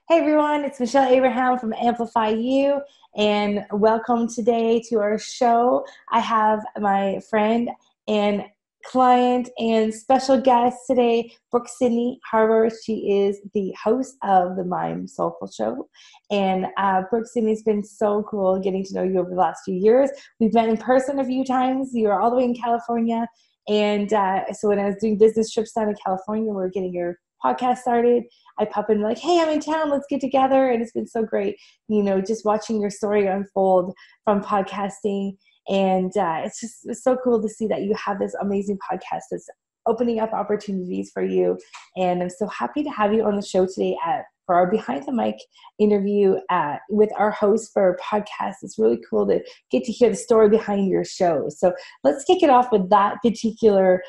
Hey everyone, it's Michelle Abraham from Amplify You, and welcome today to our show. I have my friend and client and special guest today, Brooke-Sidney Harbour. She is the host of the Soulful Show, and Brooke-Sidney's been so cool getting to know you over the last few years. We've met in person a few times. You are all the way in California, and so when I was doing business trips down to California, we were getting your podcast started. I pop in like, hey, I'm in town, let's get together. And it's been so great, just watching your story unfold from podcasting. And it's so cool to see that you have this amazing podcast that's opening up opportunities for you. And I'm so happy to have you on the show today for our Behind the Mic interview with our host for our podcast. It's really cool to get to hear the story behind your show. So let's kick it off with that particular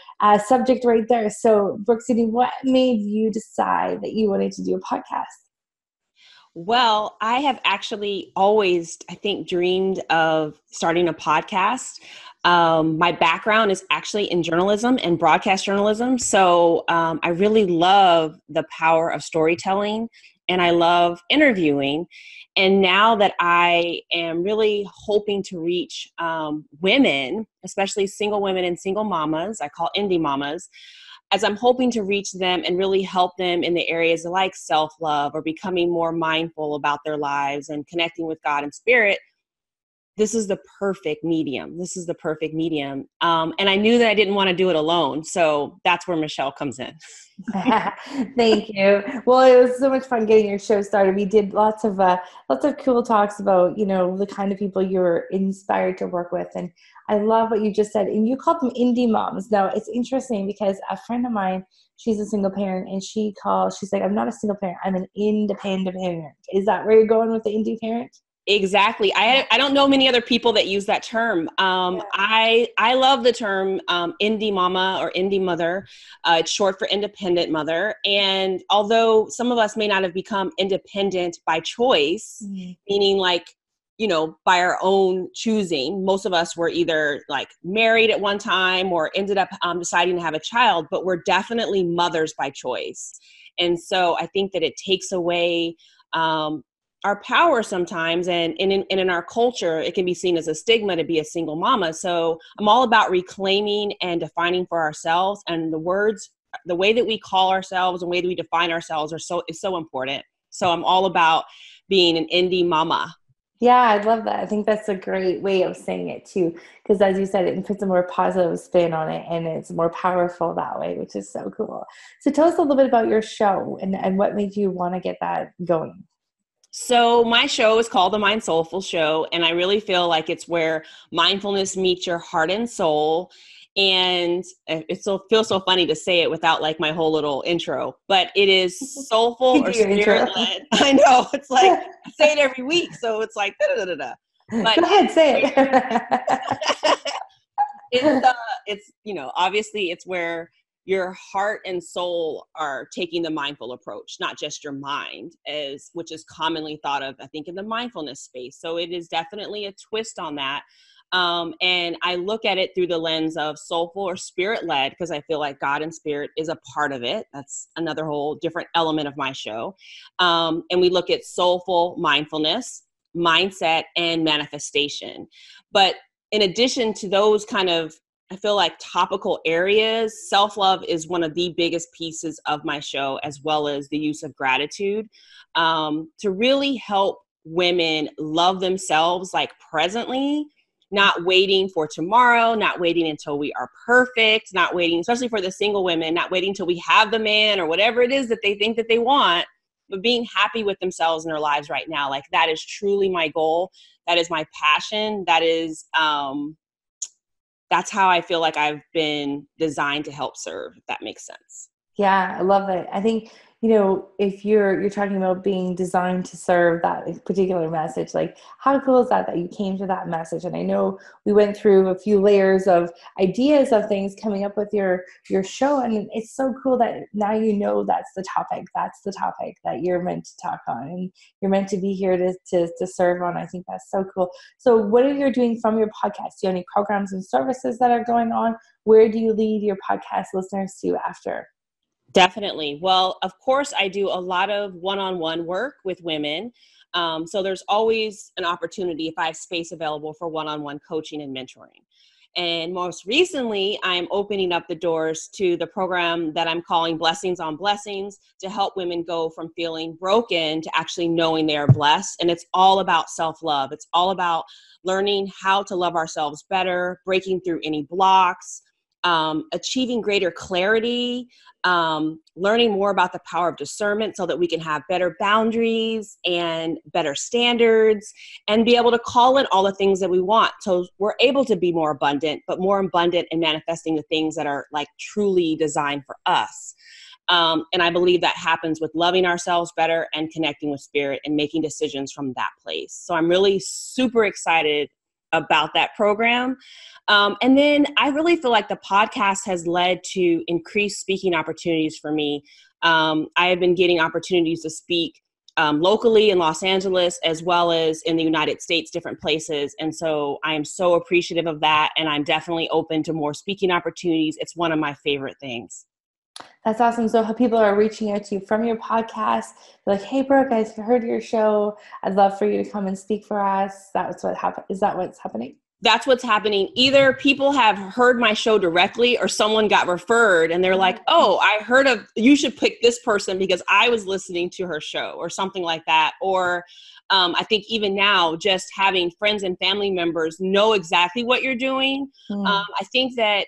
subject right there. So Brooke-Sidney, what made you decide that you wanted to do a podcast? Well, I have actually always, I think, dreamed of starting a podcast. My background is actually in journalism and broadcast journalism. So I really love the power of storytelling and I love interviewing. And now that I am really hoping to reach women, especially single women and single mamas, I call indie mamas, as I'm hoping to reach them and really help them in the areas like self-love or becoming more mindful about their lives and connecting with God and spirit, this is the perfect medium. And I knew that I didn't want to do it alone. So that's where Michelle comes in. Thank you. Well, it was so much fun getting your show started. We did lots of cool talks about, the kind of people you were inspired to work with. And I love what you just said. And you called them indie moms. Now, it's interesting because a friend of mine, she's a single parent, and she's like, I'm not a single parent. I'm an independent parent. Is that where you're going with the indie parent? Exactly. I don't know many other people that use that term. I love the term indie mama or indie mother. It's short for independent mother. And although some of us may not have become independent by choice, meaning by our own choosing, most of us were either like married at one time or ended up deciding to have a child, but we're definitely mothers by choice. And so I think that it takes away our power sometimes, and in our culture, it can be seen as a stigma to be a single mama. So I'm all about reclaiming and defining for ourselves, and the way that we call ourselves and the way that we define ourselves is so important. So I'm all about being an indie mama. Yeah, I love that. I think that's a great way of saying it too, because as you said, it puts a more positive spin on it and it's more powerful that way, which is so cool. So tell us a little bit about your show and what made you want to get that going. So my show is called the MindSoulful Show, and I really feel like it's where mindfulness meets your heart and soul. And it feels so funny to say it without like my whole little intro, but it is soulful or spirit-led. I know, it's like I say it every week, so it's like da-da-da-da-da. But go ahead, say it. It's obviously it's where your heart and soul are taking the mindful approach, not just your mind, which is commonly thought of, I think, in the mindfulness space. So it is definitely a twist on that. And I look at it through the lens of soulful or spirit-led, because I feel like God and spirit is a part of it. That's another whole different element of my show. And we look at soulful mindfulness, mindset, and manifestation. But in addition to those kind of, I feel like, topical areas, self-love is one of the biggest pieces of my show, as well as the use of gratitude, to really help women love themselves like presently, not waiting for tomorrow, not waiting until we are perfect, not waiting, especially for the single women, not waiting till we have the man or whatever it is that they think that they want, but being happy with themselves in their lives right now. Like, that is truly my goal. That is my passion. That is, that's how I feel like I've been designed to help serve, if that makes sense. Yeah, I love it. I think, if you're talking about being designed to serve that particular message, like how cool is that you came to that message? And I know we went through a few layers of ideas of things coming up with your show. And it's so cool that now that's the topic that you're meant to talk on and you're meant to be here to serve on. I think that's so cool. So what are you doing from your podcast? Do you have any programs and services that are going on? Where do you lead your podcast listeners to after? Definitely. Well, of course, I do a lot of one-on-one work with women. So there's always an opportunity if I have space available for one-on-one coaching and mentoring. And most recently, I'm opening up the doors to the program that I'm calling Blessings on Blessings to help women go from feeling broken to actually knowing they are blessed. And it's all about self-love. It's all about learning how to love ourselves better, breaking through any blocks, achieving greater clarity, learning more about the power of discernment so that we can have better boundaries and better standards and be able to call in all the things that we want. So we're able to be more abundant, but more abundant in manifesting the things that are like truly designed for us. And I believe that happens with loving ourselves better and connecting with spirit and making decisions from that place. So I'm really super excited about that program. And then I really feel like the podcast has led to increased speaking opportunities for me. I have been getting opportunities to speak locally in Los Angeles, as well as in the United States, different places. And so I am so appreciative of that. And I'm definitely open to more speaking opportunities. It's one of my favorite things. That's awesome. So how people are reaching out to you from your podcast, they're like, hey, Brooke, I heard your show. I'd love for you to come and speak for us. That's what happened. Is that what's happening? That's what's happening. Either people have heard my show directly or someone got referred and they're like, oh, I heard of, you should pick this person because I was listening to her show or something like that. Or I think even now, just having friends and family members know exactly what you're doing. I think that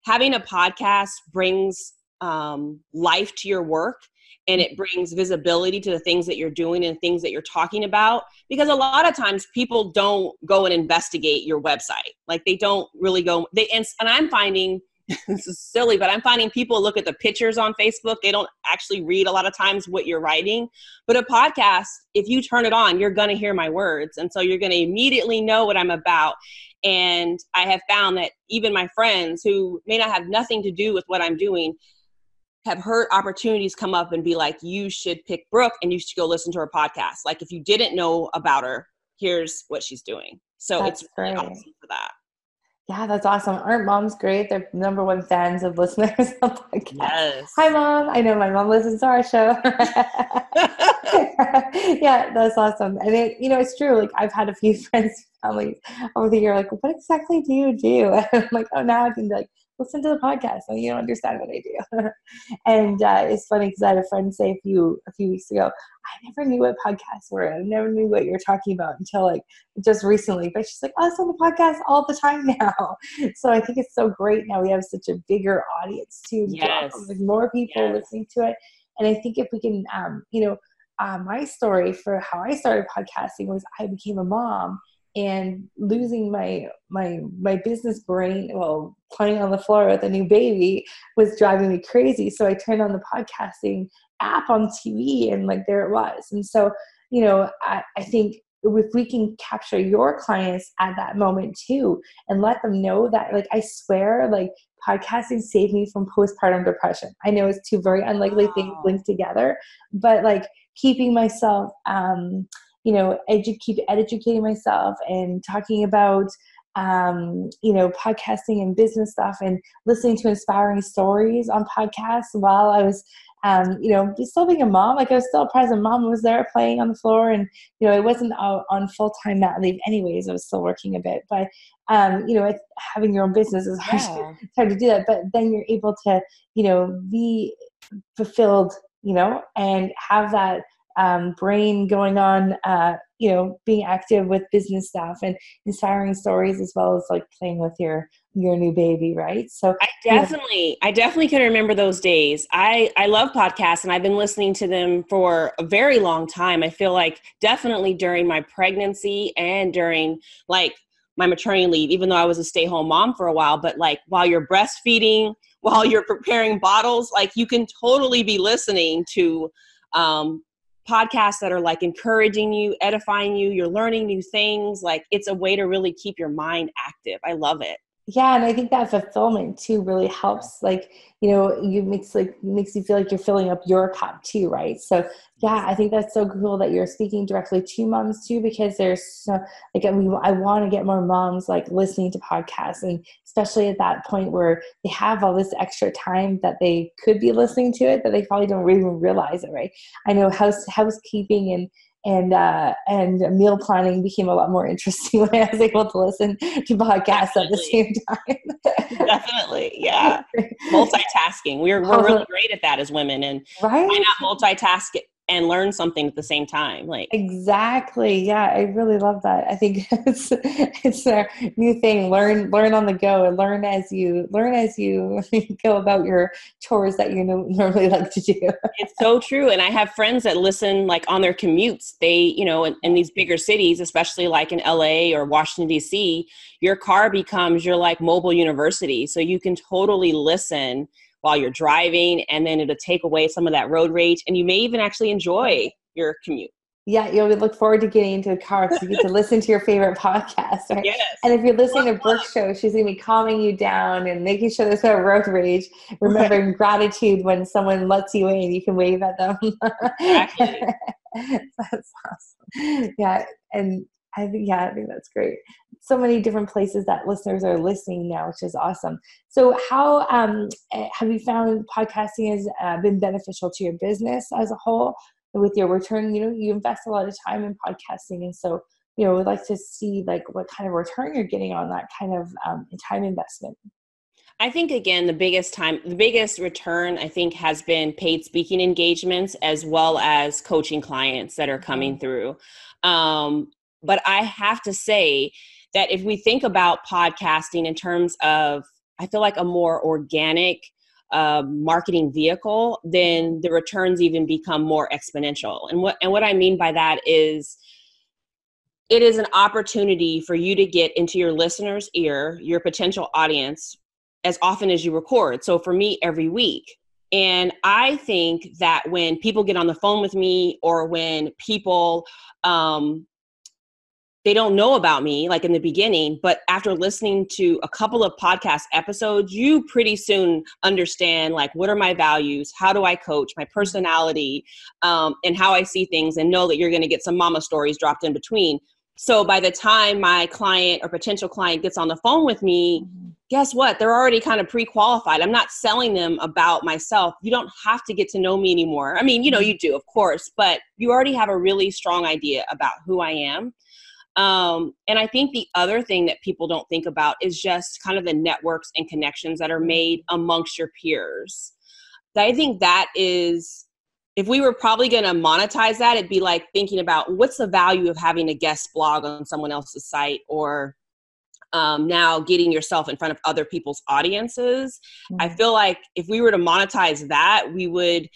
having a podcast brings life to your work, and it brings visibility to the things that you're doing and things that you're talking about. Because a lot of times people don't go and investigate your website. Like they don't really go, and I'm finding, this is silly, but I'm finding people look at the pictures on Facebook. They don't actually read a lot of times what you're writing. But a podcast, if you turn it on, you're going to hear my words. And so you're going to immediately know what I'm about. And I have found that even my friends who may not have nothing to do with what I'm doing have heard opportunities come up and be like, you should pick Brooke and you should go listen to her podcast. Like if you didn't know about her, here's what she's doing. So That's it's really great. awesome for that. Yeah, that's awesome. Aren't moms great? They're number one fans of listeners on the podcast. Yes. Hi, Mom. I know my mom listens to our show. Yeah, that's awesome. And it's true. Like I've had a few friends, families over the year, like, what exactly do you do? And I'm like, oh, now I can be like, listen to the podcast. And you don't understand what I do. And it's funny because I had a friend say a few weeks ago, I never knew what podcasts were. I never knew what you were talking about until like just recently. But she's like, oh, it's on the podcast all the time now. So I think it's so great now we have such a bigger audience too. Yes. Like more people listening to it. And I think if we can, my story for how I started podcasting was I became a mom. And losing my business brain, playing on the floor with a new baby was driving me crazy. So I turned on the podcasting app on TV and like there it was. And so, I think if we can capture your clients at that moment too and let them know that, like, I swear, like podcasting saved me from postpartum depression. I know it's two very unlikely things linked together, but like keeping myself, keep educating myself and talking about, podcasting and business stuff and listening to inspiring stories on podcasts while I was, still being a mom. Like I was still a present mom. I was there playing on the floor and, I wasn't on full-time mat leave anyways. I was still working a bit, but, having your own business is hard, it's hard to do that. But then you're able to, be fulfilled, and have that, brain going on, being active with business stuff and inspiring stories as well as like playing with your new baby, right? So I definitely can remember those days. I love podcasts and I've been listening to them for a very long time. I feel like definitely during my pregnancy and during like my maternity leave, even though I was a stay-home mom for a while, but like while you're breastfeeding, while you're preparing bottles, like you can totally be listening to, podcasts that are like encouraging you, edifying you, you're learning new things. Like it's a way to really keep your mind active. I love it. Yeah, and I think that fulfillment too really helps. Like, you makes you feel like you're filling up your cup too, right? So yeah, I think that's so cool that you're speaking directly to moms too, because there's so, like, I want to get more moms like listening to podcasts, and especially at that point where they have all this extra time that they could be listening to it, but they probably don't even realize it, right? I know housekeeping and meal planning became a lot more interesting when I was able to listen to podcasts at the same time. Definitely. Yeah. Multitasking. We're really great at that as women. And why Right? not multitask it and learn something at the same time? Like, Exactly. Yeah, I really love that. I think it's a new thing. Learn on the go, and learn as you go about your chores that you normally like to do. it's so true. And I have friends that listen like on their commutes. They, in these bigger cities, especially like in LA or Washington, DC, your car becomes your like mobile university. So you can totally listen while you're driving, and then it'll take away some of that road rage. And you may even actually enjoy your commute. Yeah, you'll look forward to getting into a car because you get to listen to your favorite podcast, right? Yes. And if you're listening to Brooke's show, she's going to be calming you down and making sure there's no road rage. Remembering gratitude when someone lets you in, you can wave at them. Exactly. That's awesome. Yeah, and I think that's great. So many different places that listeners are listening now, which is awesome. So how have you found podcasting has been beneficial to your business as a whole? With your return, you invest a lot of time in podcasting. And so, we'd like to see like what kind of return you're getting on that kind of time investment. I think, again, the biggest return, I think, has been paid speaking engagements as well as coaching clients that are coming through. But I have to say that if we think about podcasting in terms of, I feel like a more organic marketing vehicle, then the returns even become more exponential. And what I mean by that is, it is an opportunity for you to get into your listener's ear, your potential audience, as often as you record. So for me, every week. And I think that when people get on the phone with me, or when people, they don't know about me, like in the beginning, but after listening to a couple of podcast episodes, you pretty soon understand, like, what are my values? How do I coach? My personality, and how I see things, and know that you're going to get some mama stories dropped in between. So by the time my client or potential client gets on the phone with me, guess what? They're already kind of pre-qualified. I'm not selling them about myself. You don't have to get to know me anymore. I mean, you do, of course, but you already have a really strong idea about who I am. And I think the other thing that people don't think about is just kind of the networks and connections that are made amongst your peers. I think that is, if we were probably going to monetize that, it'd be like thinking about what's the value of having a guest blog on someone else's site, or now getting yourself in front of other people's audiences. I feel like if we were to monetize that, we would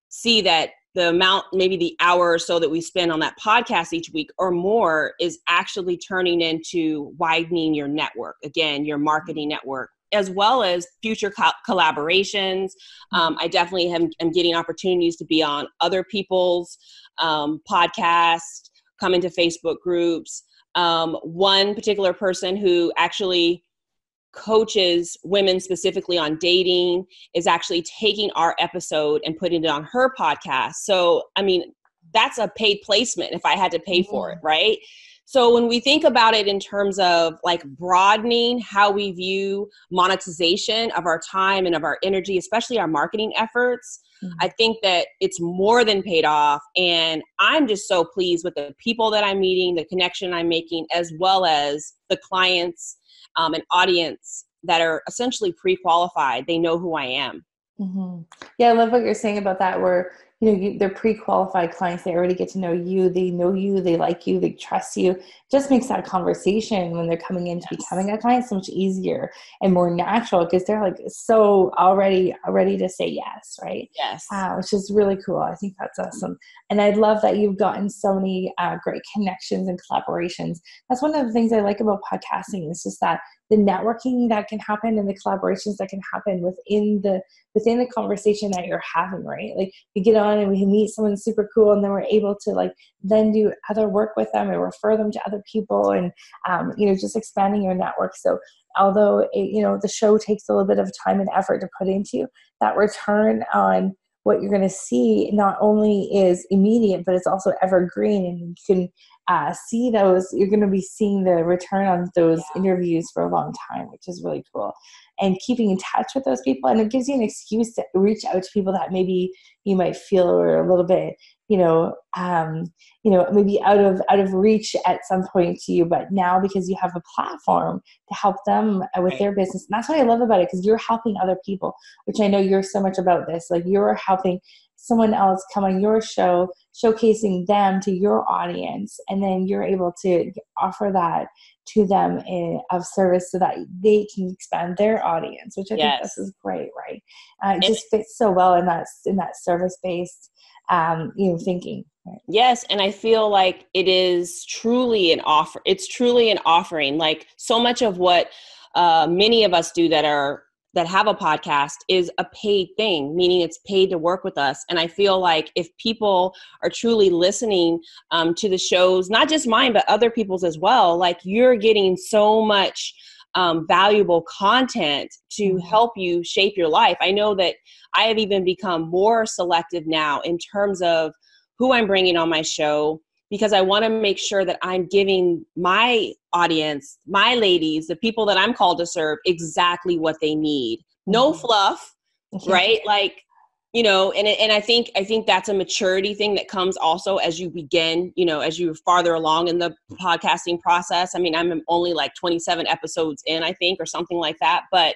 see that the amount, maybe the hour or so that we spend on that podcast each week or more, is actually turning into widening your network. Again, your marketing network, as well as future collaborations. I definitely am getting opportunities to be on other people's podcasts, come into Facebook groups. One particular person who actually coaches women specifically on dating is actually taking our episode and putting it on her podcast. So, I mean, that's a paid placement if I had to pay for it, right? So when we think about it in terms of like broadening how we view monetization of our time and of our energy, especially our marketing efforts, I think that it's more than paid off. And I'm just so pleased with the people that I'm meeting, the connection I'm making, as well as the clients and audience that are essentially pre-qualified. They know who I am. Yeah, I love what you're saying about that, where they're pre-qualified clients. They already get to know you. They know you. They like you. They trust you. It just makes that conversation when they're coming in to becoming a client so much easier and more natural, because they're like so already ready to say yes, right? Yes. Which is really cool. I think that's awesome. And I love that you've gotten so many great connections and collaborations. That's one of the things I like about podcasting, is just that the networking that can happen and the collaborations that can happen within the conversation that you're having, right? Like you get on on and we meet someone super cool, and then we're able to like then do other work with them and refer them to other people, and just expanding your network. So although the show takes a little bit of time and effort to put into, that return on what you're going to see not only is immediate, but it's also evergreen, and you can see those. You're going to be seeing the return on those interviews for a long time, which is really cool. And keeping in touch with those people, and it gives you an excuse to reach out to people that maybe you might feel are a little bit, maybe out of reach at some point to you, but now because you have a platform to help them with their business. And that's what I love about it, because you're helping other people, which I know you're so much about this. Like, you're helping someone else come on your show, showcasing them to your audience, and then you're able to offer that to them of service so that they can expand their audience, which I think this is great, right? It just fits so well in that service-based thinking. Right? Yes, and I feel like it is truly an offer. It's truly an offering. Like, so much of what many of us do that have a podcast is a paid thing, meaning it's paid to work with us. And I feel like if people are truly listening to the shows, not just mine, but other people's as well, like, you're getting so much valuable content to help you shape your life. I know that I have even become more selective now in terms of who I'm bringing on my show, because I want to make sure that I'm giving my audience, my ladies, the people that I'm called to serve, exactly what they need. No fluff, right? Like, and I think that's a maturity thing that comes also as you begin, as you're farther along in the podcasting process. I mean, I'm only like 27 episodes in, I think, or something like that, but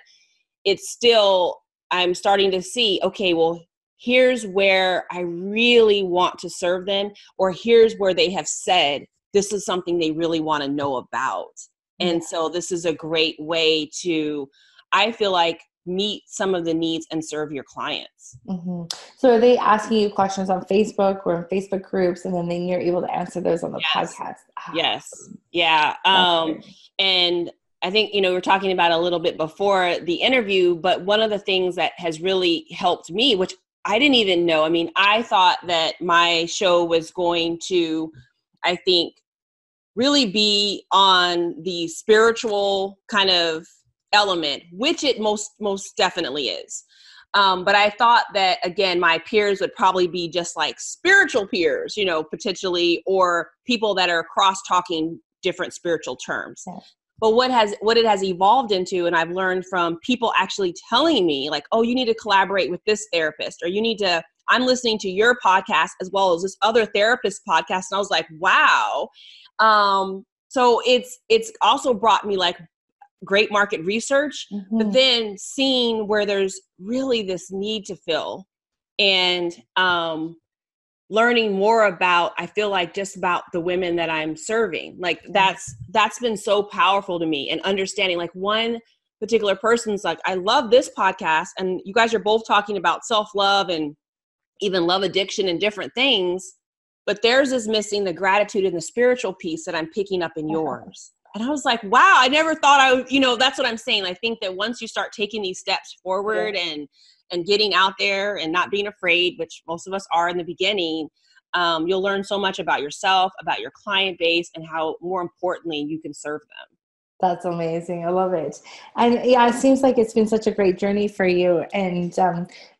it's still, I'm starting to see, okay, well, here's where I really want to serve them, or here's where they have said, this is something they really want to know about. And so this is a great way to, I feel like, meet some of the needs and serve your clients. So are they asking you questions on Facebook or in Facebook groups, and then you're able to answer those on the podcast? Yes. Yeah. And I think, we were talking about a little bit before the interview, but one of the things that has really helped me, which I didn't even know. I mean, I thought that my show was going to, I think, really be on the spiritual kind of element, which it most definitely is. But I thought that, again, my peers would probably be just like spiritual peers, potentially, or people that are cross-talking different spiritual terms. Yeah. But what it has evolved into, and I've learned from people actually telling me, like, oh, you need to collaborate with this therapist, or I'm listening to your podcast as well as this other therapist podcast. And I was like, wow. So it's also brought me like great market research, but then seeing where there's really this need to fill, and learning more about, I feel like, just about the women that I'm serving. Like, that's been so powerful to me, and understanding, like, one particular person's like, I love this podcast, and you guys are both talking about self-love and even love addiction and different things, but theirs is missing the gratitude and the spiritual piece that I'm picking up in yours. And I was like, wow, I never thought that's what I'm saying. I think that once you start taking these steps forward and getting out there and not being afraid, which most of us are in the beginning, you'll learn so much about yourself, about your client base, and how, more importantly, you can serve them. That's amazing. I love it. And yeah, it seems like it's been such a great journey for you, and,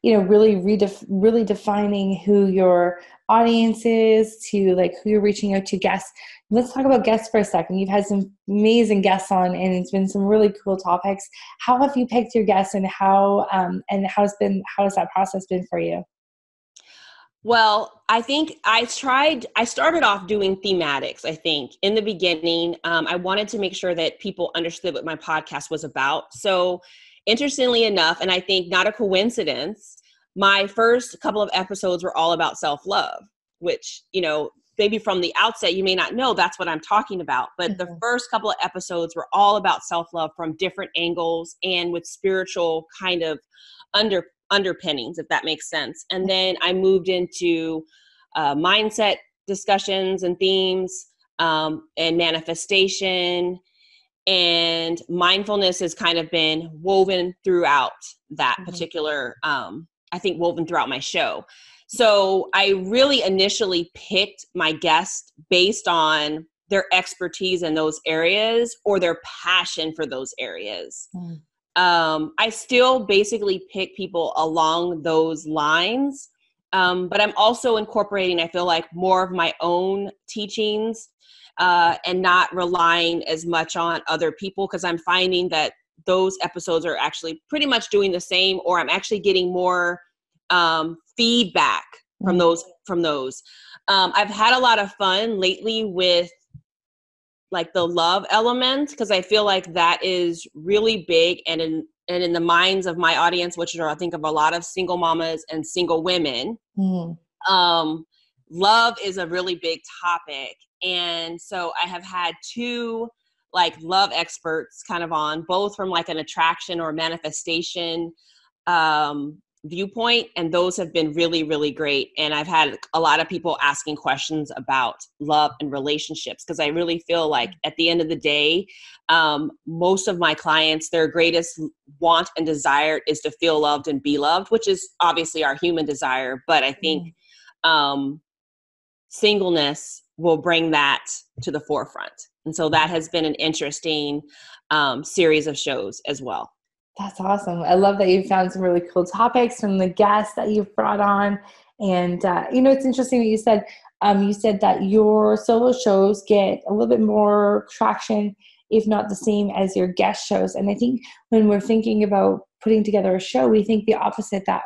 really defining who your audience is, to like who you're reaching out to, guests. Let's talk about guests for a second. You've had some amazing guests on, and it's been some really cool topics. How have you picked your guests, and how has that process been for you? Well, I think I started off doing thematics. I think in the beginning, I wanted to make sure that people understood what my podcast was about. So interestingly enough, and I think not a coincidence, my first couple of episodes were all about self-love, which, maybe from the outset, you may not know that's what I'm talking about. But the first couple of episodes were all about self-love from different angles and with spiritual kind of underpinnings, if that makes sense. And then I moved into mindset discussions and themes, and manifestation, and mindfulness has kind of been woven throughout that particular, I think, woven throughout my show. So I really initially picked my guests based on their expertise in those areas or their passion for those areas. I still basically pick people along those lines, but I'm also incorporating, I feel like, more of my own teachings and not relying as much on other people, because I'm finding that those episodes are actually pretty much doing the same, or I'm actually getting more feedback from those. I've had a lot of fun lately with like the love element, because I feel like that is really big, and in the minds of my audience, which are, I think, of a lot of single mamas and single women, love is a really big topic. And so I have had two like love experts kind of on, both from like an attraction or manifestation viewpoint, and those have been really, really great. And I've had a lot of people asking questions about love and relationships, because I really feel like at the end of the day, most of my clients, their greatest want and desire is to feel loved and be loved, which is obviously our human desire. But I think singleness will bring that to the forefront. And so that has been an interesting series of shows as well. That's awesome. I love that you found some really cool topics from the guests that you've brought on. And, it's interesting that you said that your solo shows get a little bit more traction, if not the same as your guest shows. And I think when we're thinking about putting together a show, we think the opposite, that,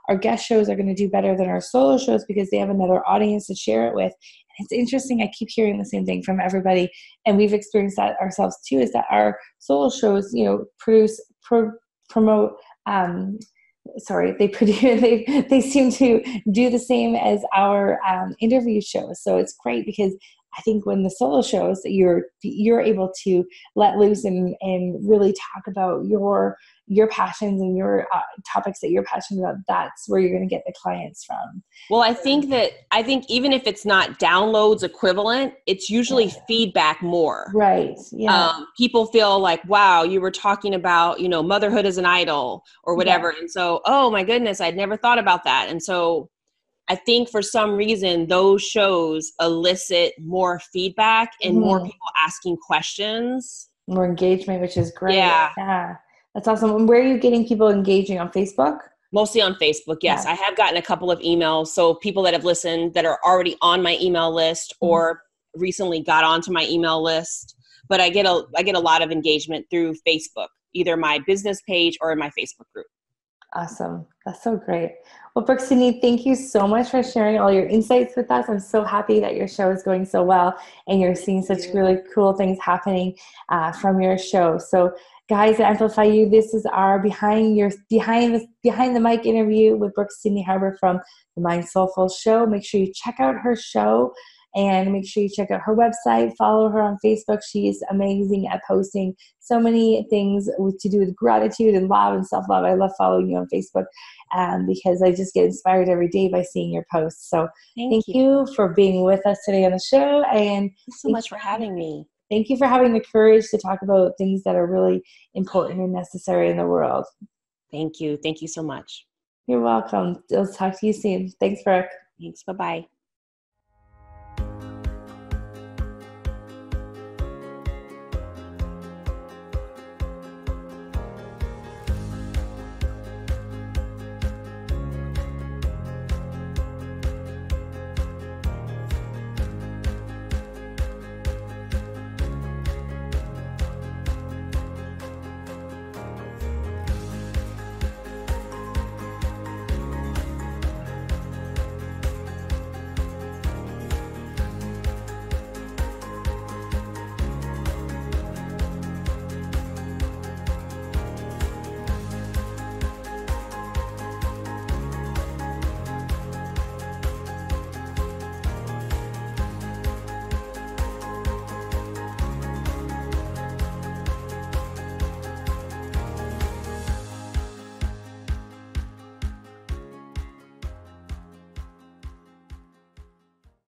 our guest shows are going to do better than our solo shows because they have another audience to share it with. And it's interesting. I keep hearing the same thing from everybody. And we've experienced that ourselves too, is that our solo shows, they seem to do the same as our interview shows. So it's great, because I think when the solo shows, that you're able to let loose and really talk about your passions and your topics that you're passionate about. That's where you're going to get the clients from. Well, I think even if it's not downloads equivalent, it's usually feedback more. Right. Yeah. People feel like, wow, you were talking about, motherhood as an idol or whatever. Yeah. And so, oh my goodness, I'd never thought about that. And so I think for some reason, those shows elicit more feedback and more people asking questions. More engagement, which is great. Yeah. That's awesome. And where are you getting people engaging? On Facebook? Mostly on Facebook, yes. Yeah. I have gotten a couple of emails. So people that have listened that are already on my email list or recently got onto my email list. But I get a lot of engagement through Facebook, either my business page or in my Facebook group. Awesome. That's so great. Well, Brooke-Sidney, thank you so much for sharing all your insights with us. I'm so happy that your show is going so well and you're seeing such really cool things happening from your show. So guys at Amplify You, this is our behind the mic interview with Brooke-Sidney Harbour from the MindSoulfulness Show. Make sure you check out her show. And make sure you check out her website, follow her on Facebook. She's amazing at posting so many things to do with gratitude and love and self-love. I love following you on Facebook because I just get inspired every day by seeing your posts. So thank you for being with us today on the show. And thanks so much for having me. Thank you for having the courage to talk about things that are really important and necessary in the world. Thank you. Thank you so much. You're welcome. I'll talk to you soon. Thanks, Brooke. Thanks. Bye-bye.